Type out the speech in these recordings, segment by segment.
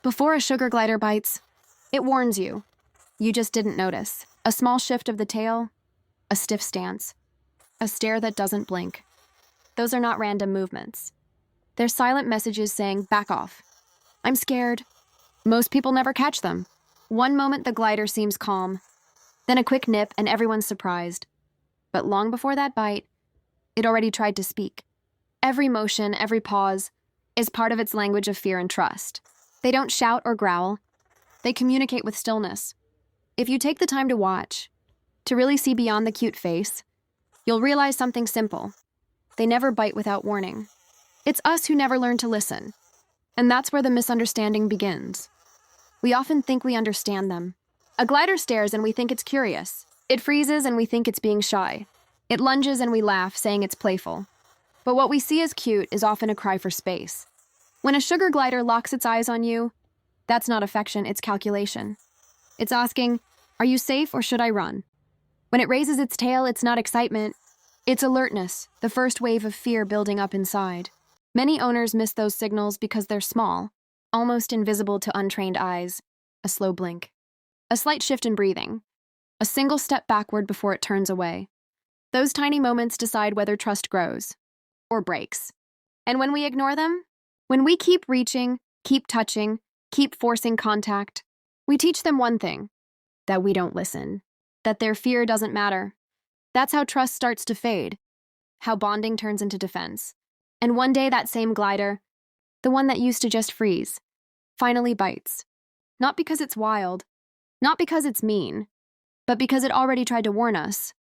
Before a sugar glider bites, it warns you. You just didn't notice. A small shift of the tail, a stiff stance, a stare that doesn't blink. Those are not random movements. They're silent messages saying, back off. I'm scared. Most people never catch them. One moment the glider seems calm, then a quick nip and everyone's surprised. But long before that bite, it already tried to speak. Every motion, every pause, is part of its language of fear and trust. They don't shout or growl. They communicate with stillness. If you take the time to watch, to really see beyond the cute face, you'll realize something simple. They never bite without warning. It's us who never learn to listen. And that's where the misunderstanding begins. We often think we understand them. A glider stares and we think it's curious. It freezes and we think it's being shy. It lunges and we laugh, saying it's playful. But what we see as cute is often a cry for space. When a sugar glider locks its eyes on you, that's not affection, it's calculation. It's asking, are you safe or should I run? When it raises its tail, it's not excitement. It's alertness, the first wave of fear building up inside. Many owners miss those signals because they're small, almost invisible to untrained eyes. A slow blink, a slight shift in breathing, a single step backward before it turns away. Those tiny moments decide whether trust grows or breaks. And when we ignore them, when we keep reaching, keep touching, keep forcing contact, we teach them one thing, that we don't listen, that their fear doesn't matter. That's how trust starts to fade, how bonding turns into defense. And one day that same glider, the one that used to just freeze, finally bites. Not because it's wild, not because it's mean, but because it already tried to warn us.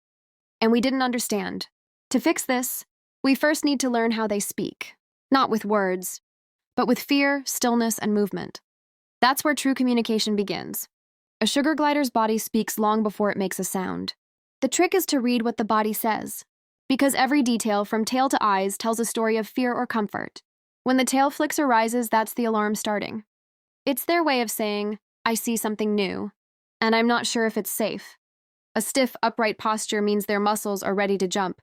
And we didn't understand. To fix this, we first need to learn how they speak, not with words, but with fear, stillness, and movement. That's where true communication begins. A sugar glider's body speaks long before it makes a sound. The trick is to read what the body says, because every detail from tail to eyes tells a story of fear or comfort. When the tail flicks or rises, that's the alarm starting. It's their way of saying, I see something new, and I'm not sure if it's safe. A stiff, upright posture means their muscles are ready to jump,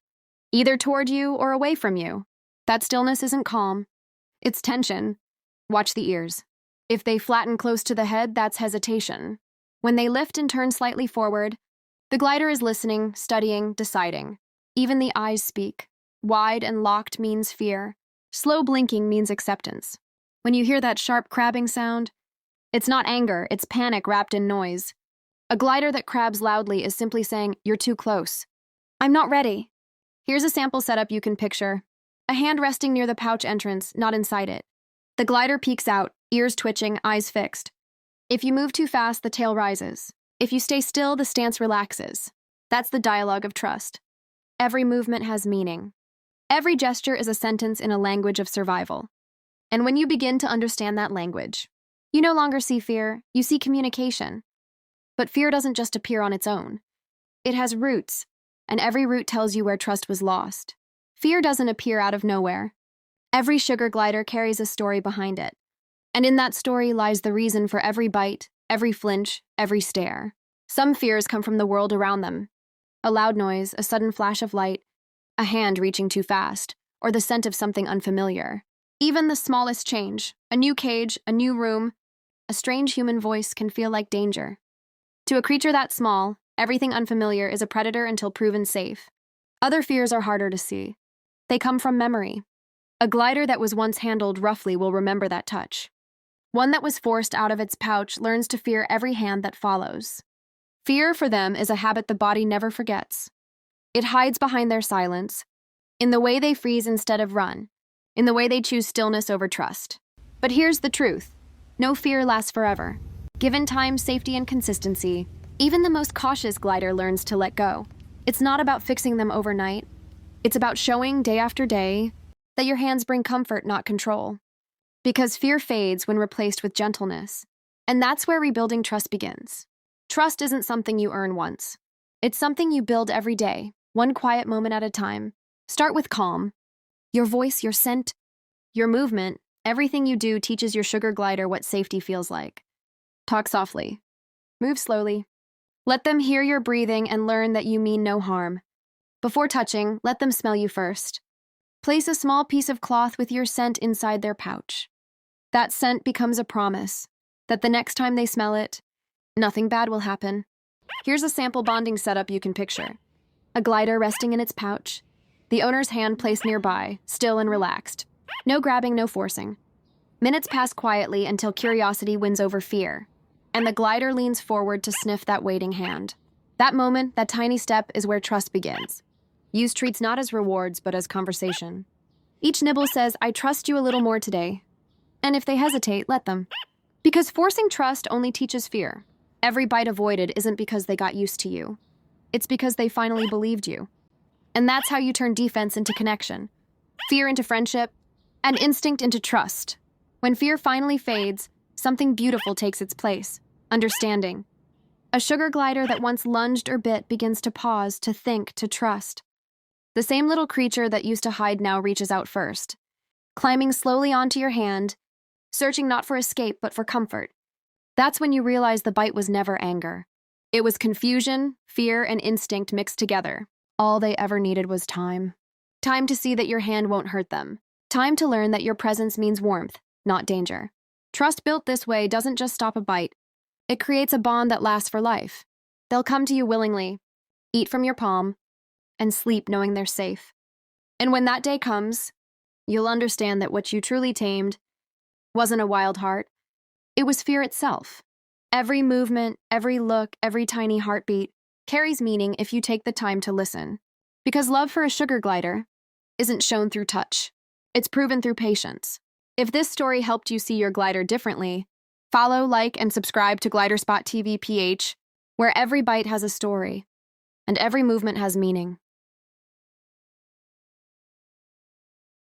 either toward you or away from you. That stillness isn't calm, it's tension. Watch the ears. If they flatten close to the head, that's hesitation. When they lift and turn slightly forward, the glider is listening, studying, deciding. Even the eyes speak. Wide and locked means fear. Slow blinking means acceptance. When you hear that sharp crabbing sound, it's not anger, it's panic wrapped in noise. A glider that crabs loudly is simply saying, you're too close. I'm not ready. Here's a sample setup you can picture. A hand resting near the pouch entrance, not inside it. The glider peeks out, ears twitching, eyes fixed. If you move too fast, the tail rises. If you stay still, the stance relaxes. That's the dialogue of trust. Every movement has meaning. Every gesture is a sentence in a language of survival. And when you begin to understand that language, you no longer see fear, you see communication. But fear doesn't just appear on its own. It has roots, and every root tells you where trust was lost. Fear doesn't appear out of nowhere. Every sugar glider carries a story behind it. And in that story lies the reason for every bite, every flinch, every stare. Some fears come from the world around them. A loud noise, a sudden flash of light, a hand reaching too fast, or the scent of something unfamiliar. Even the smallest change, a new cage, a new room, a strange human voice can feel like danger. To a creature that small, everything unfamiliar is a predator until proven safe. Other fears are harder to see. They come from memory. A glider that was once handled roughly will remember that touch. One that was forced out of its pouch learns to fear every hand that follows. Fear for them is a habit the body never forgets. It hides behind their silence, in the way they freeze instead of run, in the way they choose stillness over trust. But here's the truth. No fear lasts forever. Given time, safety, and consistency, even the most cautious glider learns to let go. It's not about fixing them overnight. It's about showing day after day that your hands bring comfort, not control. Because fear fades when replaced with gentleness. And that's where rebuilding trust begins. Trust isn't something you earn once. It's something you build every day, one quiet moment at a time. Start with calm. Your voice, your scent, your movement, everything you do teaches your sugar glider what safety feels like. Talk softly. Move slowly. Let them hear your breathing and learn that you mean no harm. Before touching, let them smell you first. Place a small piece of cloth with your scent inside their pouch. That scent becomes a promise, that the next time they smell it, nothing bad will happen. Here's a sample bonding setup you can picture. A glider resting in its pouch, the owner's hand placed nearby, still and relaxed. No grabbing, no forcing. Minutes pass quietly until curiosity wins over fear, and the glider leans forward to sniff that waiting hand. That moment, that tiny step, is where trust begins. Use treats not as rewards, but as conversation. Each nibble says, I trust you a little more today. And if they hesitate, let them. Because forcing trust only teaches fear. Every bite avoided isn't because they got used to you. It's because they finally believed you. And that's how you turn defense into connection, fear into friendship, and instinct into trust. When fear finally fades, something beautiful takes its place, understanding. A sugar glider that once lunged or bit begins to pause, to think, to trust. The same little creature that used to hide now reaches out first, climbing slowly onto your hand, searching not for escape but for comfort. That's when you realize the bite was never anger. It was confusion, fear, and instinct mixed together. All they ever needed was time. Time to see that your hand won't hurt them. Time to learn that your presence means warmth, not danger. Trust built this way doesn't just stop a bite. It creates a bond that lasts for life. They'll come to you willingly, eat from your palm, and sleep knowing they're safe. And when that day comes, you'll understand that what you truly tamed wasn't a wild heart. It was fear itself. Every movement, every look, every tiny heartbeat carries meaning if you take the time to listen. Because love for a sugar glider isn't shown through touch. It's proven through patience. If this story helped you see your glider differently, follow, like, and subscribe to Glider Spot TV PH, where every bite has a story and every movement has meaning.